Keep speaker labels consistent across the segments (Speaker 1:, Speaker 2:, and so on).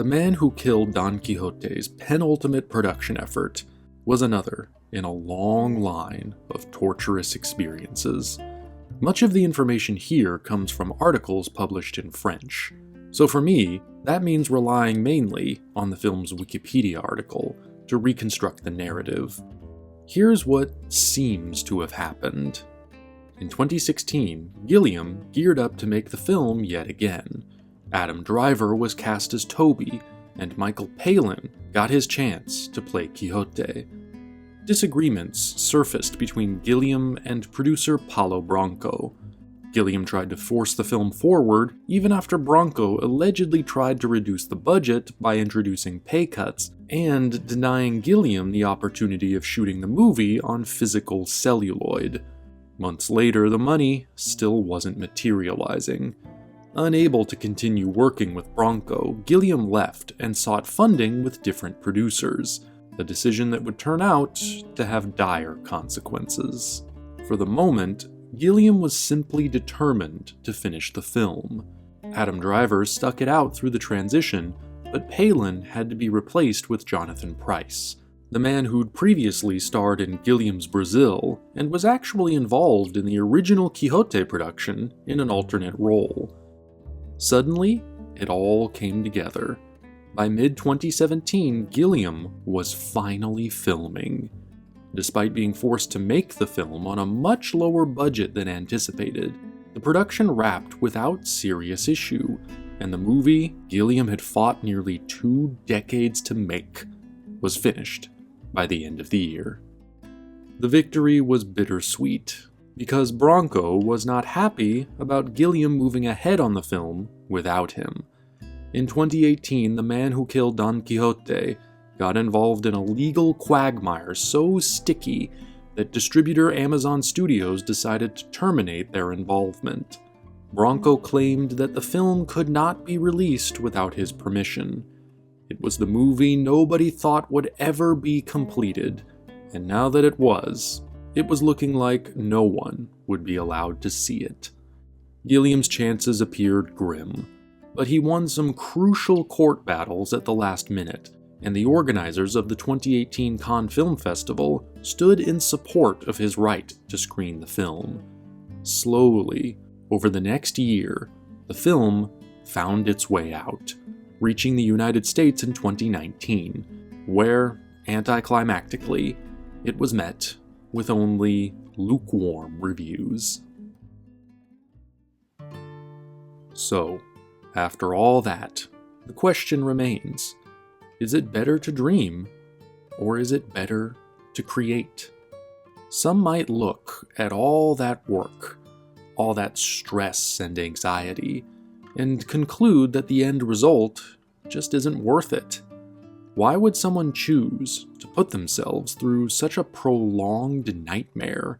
Speaker 1: The man who killed Don Quixote's penultimate production effort was another in a long line of torturous experiences. Much of the information here comes from articles published in French, so for me, that means relying mainly on the film's Wikipedia article to reconstruct the narrative. Here's what seems to have happened. In 2016, Gilliam geared up to make the film yet again. Adam Driver was cast as Toby, and Michael Palin got his chance to play Quixote. Disagreements surfaced between Gilliam and producer Paulo Branco. Gilliam tried to force the film forward, even after Branco allegedly tried to reduce the budget by introducing pay cuts and denying Gilliam the opportunity of shooting the movie on physical celluloid. Months later, the money still wasn't materializing. Unable to continue working with Branco, Gilliam left and sought funding with different producers, a decision that would turn out to have dire consequences. For the moment, Gilliam was simply determined to finish the film. Adam Driver stuck it out through the transition, but Palin had to be replaced with Jonathan Pryce, the man who'd previously starred in Gilliam's Brazil and was actually involved in the original Quixote production in an alternate role. Suddenly, it all came together. By mid-2017, Gilliam was finally filming. Despite being forced to make the film on a much lower budget than anticipated, the production wrapped without serious issue, and the movie Gilliam had fought nearly 2 decades to make was finished by the end of the year. The victory was bittersweet, because Branco was not happy about Gilliam moving ahead on the film without him. In 2018, the man who killed Don Quixote got involved in a legal quagmire so sticky that distributor Amazon Studios decided to terminate their involvement. Branco claimed that the film could not be released without his permission. It was the movie nobody thought would ever be completed, and now that it was looking like no one would be allowed to see it. Gilliam's chances appeared grim, but he won some crucial court battles at the last minute, and the organizers of the 2018 Cannes Film Festival stood in support of his right to screen the film. Slowly, over the next year, the film found its way out, reaching the United States in 2019, where, anticlimactically, it was met with only lukewarm reviews. So, after all that, the question remains, is it better to dream, or is it better to create? Some might look at all that work, all that stress and anxiety, and conclude that the end result just isn't worth it. Why would someone choose to put themselves through such a prolonged nightmare?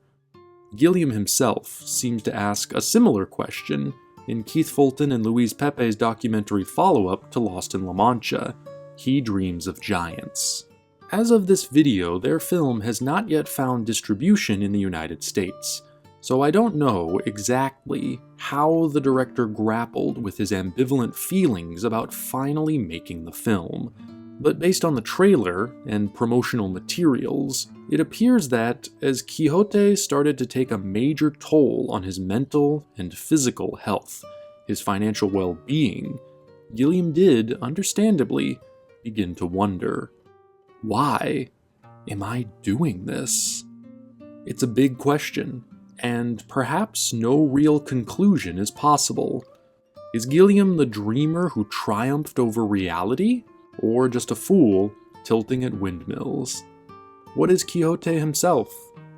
Speaker 1: Gilliam himself seems to ask a similar question in Keith Fulton and Louise Pepe's documentary follow-up to Lost in La Mancha, He Dreams of Giants. As of this video, their film has not yet found distribution in the United States, so I don't know exactly how the director grappled with his ambivalent feelings about finally making the film. But based on the trailer and promotional materials, it appears that as Quixote started to take a major toll on his mental and physical health, his financial well-being, Gilliam did, understandably, begin to wonder, why am I doing this? It's a big question, and perhaps no real conclusion is possible. Is Gilliam the dreamer who triumphed over reality? Or just a fool tilting at windmills? What is Quixote himself?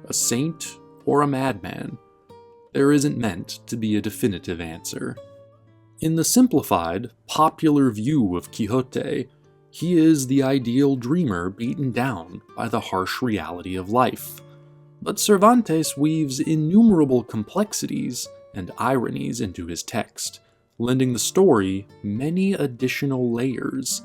Speaker 1: A saint or a madman? There isn't meant to be a definitive answer. In the simplified, popular view of Quixote, he is the ideal dreamer beaten down by the harsh reality of life. But Cervantes weaves innumerable complexities and ironies into his text, lending the story many additional layers.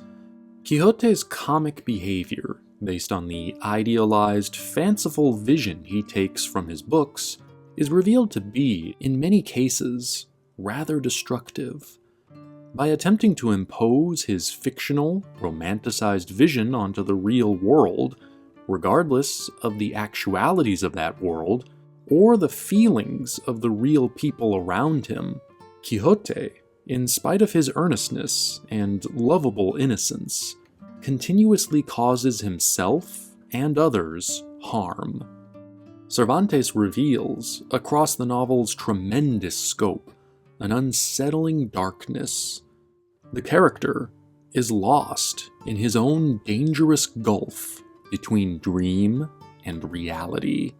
Speaker 1: Quixote's comic behavior, based on the idealized, fanciful vision he takes from his books, is revealed to be, in many cases, rather destructive. By attempting to impose his fictional, romanticized vision onto the real world, regardless of the actualities of that world, or the feelings of the real people around him, Quixote, in spite of his earnestness and lovable innocence, continuously causes himself and others harm. Cervantes reveals, across the novel's tremendous scope, an unsettling darkness. The character is lost in his own dangerous gulf between dream and reality.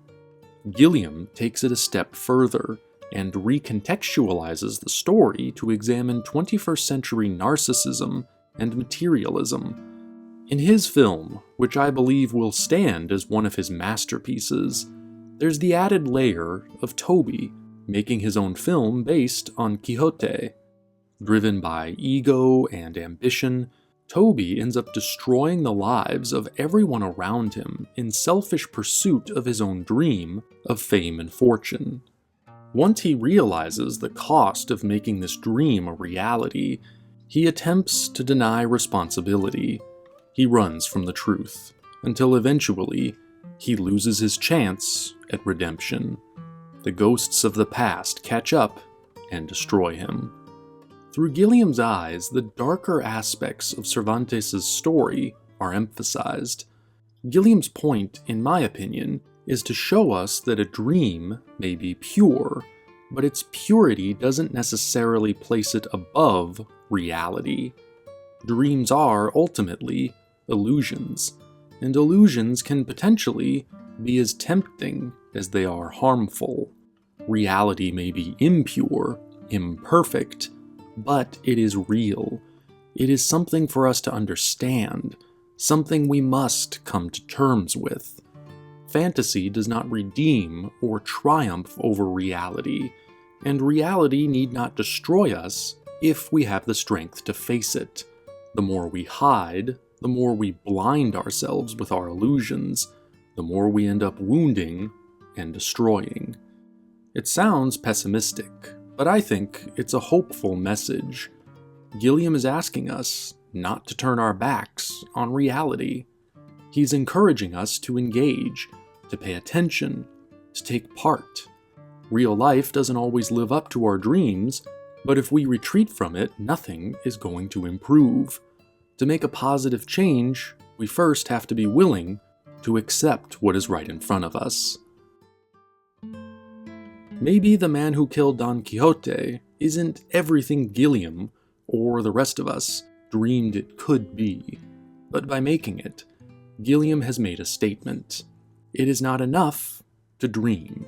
Speaker 1: Gilliam takes it a step further and recontextualizes the story to examine 21st century narcissism and materialism. In his film, which I believe will stand as one of his masterpieces, there's the added layer of Toby making his own film based on Quixote. Driven by ego and ambition, Toby ends up destroying the lives of everyone around him in selfish pursuit of his own dream of fame and fortune. Once he realizes the cost of making this dream a reality, he attempts to deny responsibility. He runs from the truth, until eventually, he loses his chance at redemption. The ghosts of the past catch up and destroy him. Through Gilliam's eyes, the darker aspects of Cervantes' story are emphasized. Gilliam's point, in my opinion, is to show us that a dream may be pure, but its purity doesn't necessarily place it above reality. Dreams are, ultimately, illusions, and illusions can potentially be as tempting as they are harmful. Reality may be impure, imperfect, but it is real. It is something for us to understand, something we must come to terms with. Fantasy does not redeem or triumph over reality, and reality need not destroy us if we have the strength to face it. The more we hide, the more we blind ourselves with our illusions, the more we end up wounding and destroying. It sounds pessimistic, but I think it's a hopeful message. Gilliam is asking us not to turn our backs on reality. He's encouraging us to engage, to pay attention, to take part. Real life doesn't always live up to our dreams, but if we retreat from it, nothing is going to improve. To make a positive change, we first have to be willing to accept what is right in front of us. Maybe the man who killed Don Quixote isn't everything Gilliam, or the rest of us, dreamed it could be, but by making it, Gilliam has made a statement. It is not enough to dream.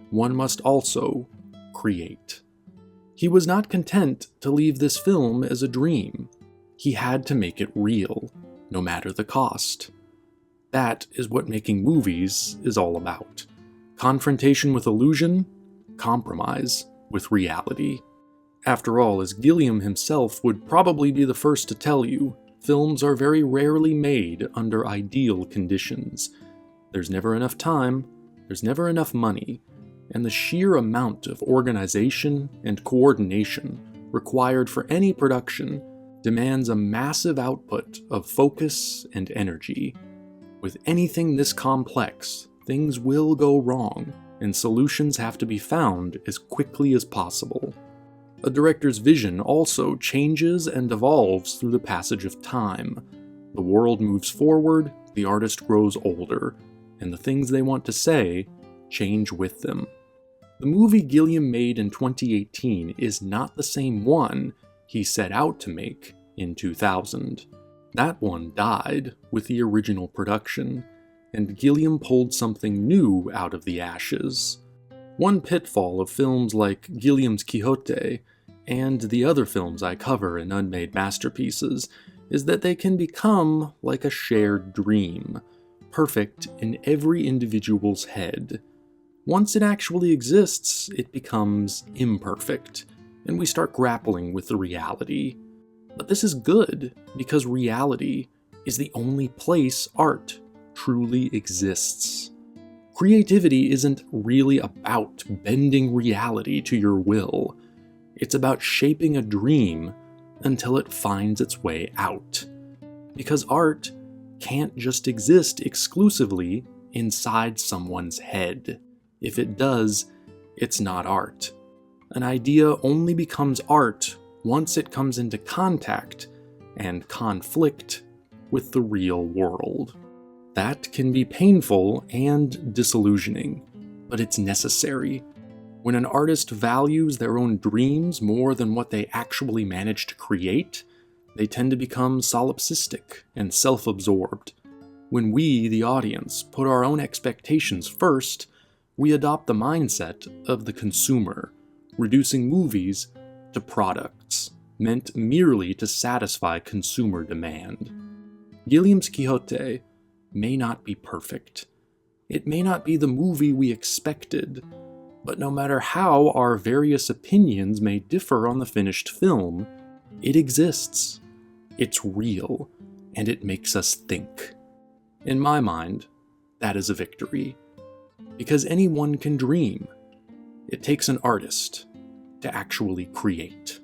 Speaker 1: One must also create. He was not content to leave this film as a dream. He had to make it real, no matter the cost. That is what making movies is all about. Confrontation with illusion, compromise with reality. After all, as Gilliam himself would probably be the first to tell you, films are very rarely made under ideal conditions. There's never enough time, there's never enough money, and the sheer amount of organization and coordination required for any production demands a massive output of focus and energy. With anything this complex, things will go wrong, and solutions have to be found as quickly as possible. A director's vision also changes and evolves through the passage of time. The world moves forward, the artist grows older, and the things they want to say change with them. The movie Gilliam made in 2018 is not the same one he set out to make in 2000. That one died with the original production, and Gilliam pulled something new out of the ashes. One pitfall of films like Gilliam's Quixote and the other films I cover in Unmade Masterpieces is that they can become like a shared dream, perfect in every individual's head. Once it actually exists, it becomes imperfect, and we start grappling with the reality. But this is good, because reality is the only place art truly exists. Creativity isn't really about bending reality to your will. It's about shaping a dream until it finds its way out. Because art can't just exist exclusively inside someone's head. If it does, it's not art. An idea only becomes art once it comes into contact and conflict with the real world. That can be painful and disillusioning, but it's necessary. When an artist values their own dreams more than what they actually manage to create, they tend to become solipsistic and self-absorbed. When we, the audience, put our own expectations first, we adopt the mindset of the consumer, reducing movies to products, meant merely to satisfy consumer demand. Gilliam's Quixote may not be perfect. It may not be the movie we expected, but no matter how our various opinions may differ on the finished film, it exists. It's real, and it makes us think. In my mind, that is a victory. Because anyone can dream. It takes an artist to actually create.